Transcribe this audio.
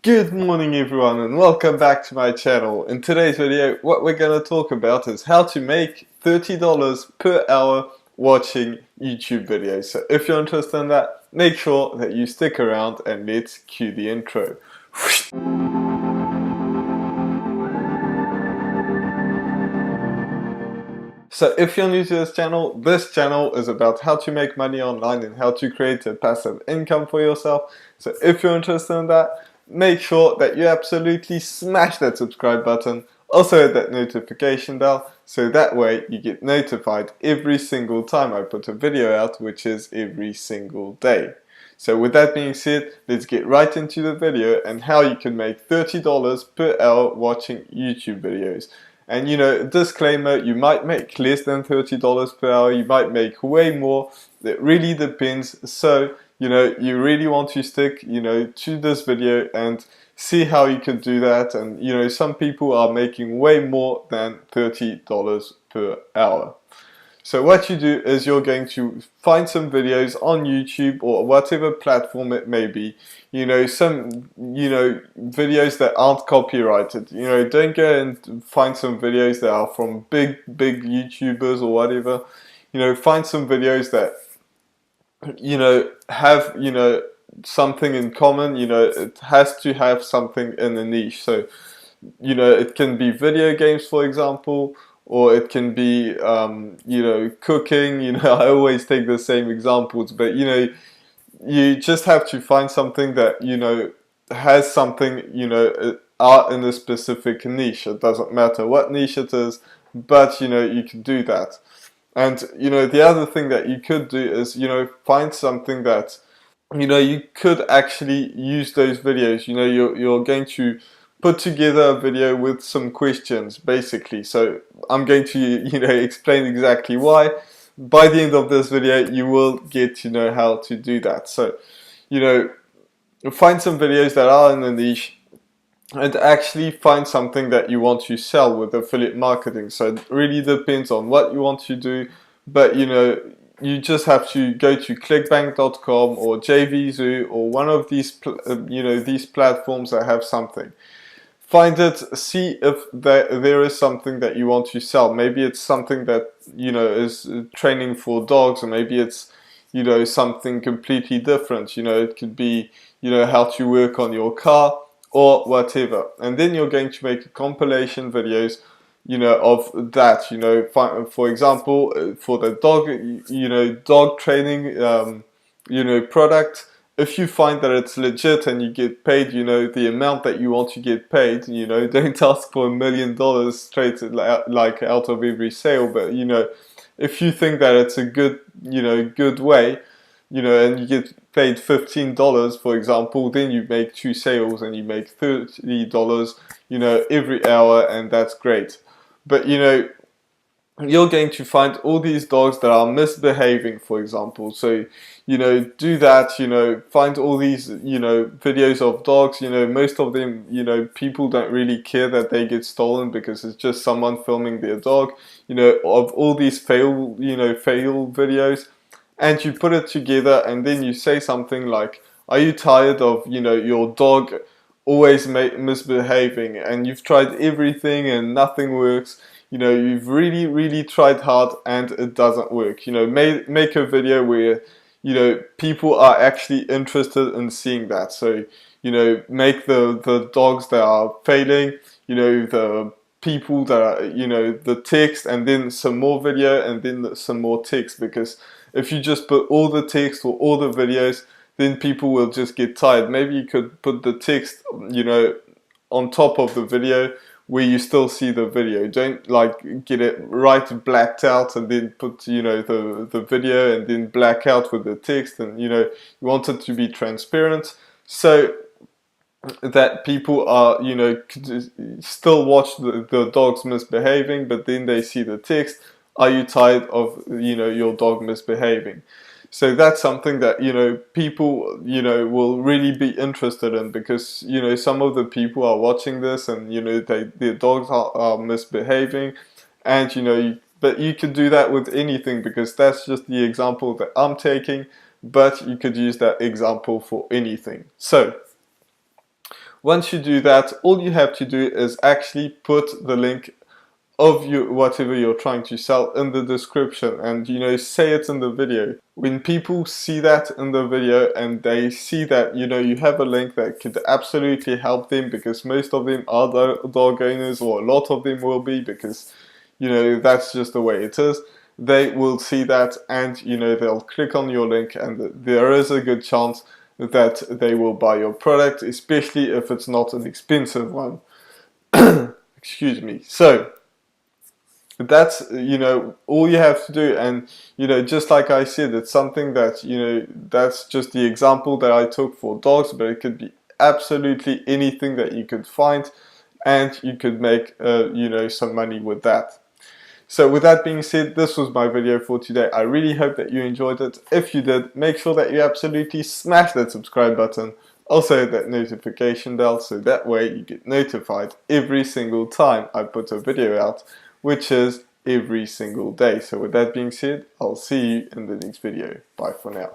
Good morning everyone and welcome back to my channel. In today's video what we're going to talk about is how to make $30 per hour watching YouTube videos. So if you're interested in that, make sure that you stick around and let's cue the intro. So if you're new to this channel is about how to make money online and how to create a passive income for yourself. So if you're interested in that, make sure that you absolutely smash that subscribe button, also hit that notification bell, so that way you get notified every single time I put a video out, which is every single day. So with that being said, let's get right into the video and how you can make $30 per hour watching YouTube videos. And disclaimer, you might make less than $30 per hour, you might make way more, it really depends. So, you really want to stick, to this video and see how you can do that. And, some people are making way more than $30 per hour. So what you do is you're going to find some videos on YouTube or whatever platform it may be, some videos that aren't copyrighted. Don't go and find some videos that are from big YouTubers or whatever. Find some videos that have something in common. It has to have something in the niche. So it can be video games, for example, or it can be cooking. I always take the same examples, but you just have to find something that has something are in a specific niche. It doesn't matter what niche it is, but you can do that. And the other thing that you could do is find something that you could actually use those videos. You're going to put together a video with some questions, basically. So I'm going to explain exactly why. By the end of this video you will get to know how to do that. So find some videos that are in the niche and actually find something that you want to sell with affiliate marketing. So it really depends on what you want to do, but you just have to go to clickbank.com or JVZoo or one of these these platforms that have something. Find it, see if there is something that you want to sell. Maybe it's something that is training for dogs, or maybe it's something completely different. It could be how to work on your car or whatever. And then you're going to make a compilation videos of that. For example, for the dog dog training product. If you find that it's legit and you get paid, the amount that you want to get paid, don't ask for $1 million straight like out of every sale. But if you think that it's a good, good way, and you get paid $15, for example, then you make 2 sales and you make $30, every hour, and that's great. But you're going to find all these dogs that are misbehaving, for example. So do that. Find all these videos of dogs. Most of them, people don't really care that they get stolen because it's just someone filming their dog. Of all these fail videos, and you put it together, and then you say something like, are you tired of your dog always misbehaving, and you've tried everything and nothing works? You've really tried hard and it doesn't work. Make a video where people are actually interested in seeing that. So make the dogs that are failing, the people that are the text, and then some more video, and then some more text. Because if you just put all the text or all the videos, then people will just get tired. Maybe you could put the text on top of the video, where you still see the video. Don't get it right blacked out and then put the video and then black out with the text. And you want it to be transparent so that people are could still watch the dogs misbehaving, but then they see the text, are you tired of your dog misbehaving? So that's something that people will really be interested in, because some of the people are watching this and their dogs are misbehaving, and but you could do that with anything, because that's just the example that I'm taking, but you could use that example for anything. So Once you do that, all you have to do is actually put the link of whatever you're trying to sell in the description, and say it in the video. When people see that in the video and they see that you have a link that could absolutely help them, because most of them are dog owners, or a lot of them will be, because that's just the way it is. They will see that, and they'll click on your link, and there is a good chance that they will buy your product, especially if it's not an expensive one. Excuse me. So that's all you have to do. And just like I said, it's something that that's just the example that I took for dogs, but it could be absolutely anything that you could find, and you could make some money with that. So with that being said, this was my video for today. I really hope that you enjoyed it. If you did, make sure that you absolutely smash that subscribe button. Also hit that notification bell, so that way you get notified every single time I put a video out, which is every single day. So with that being said, I'll see you in the next video. Bye for now.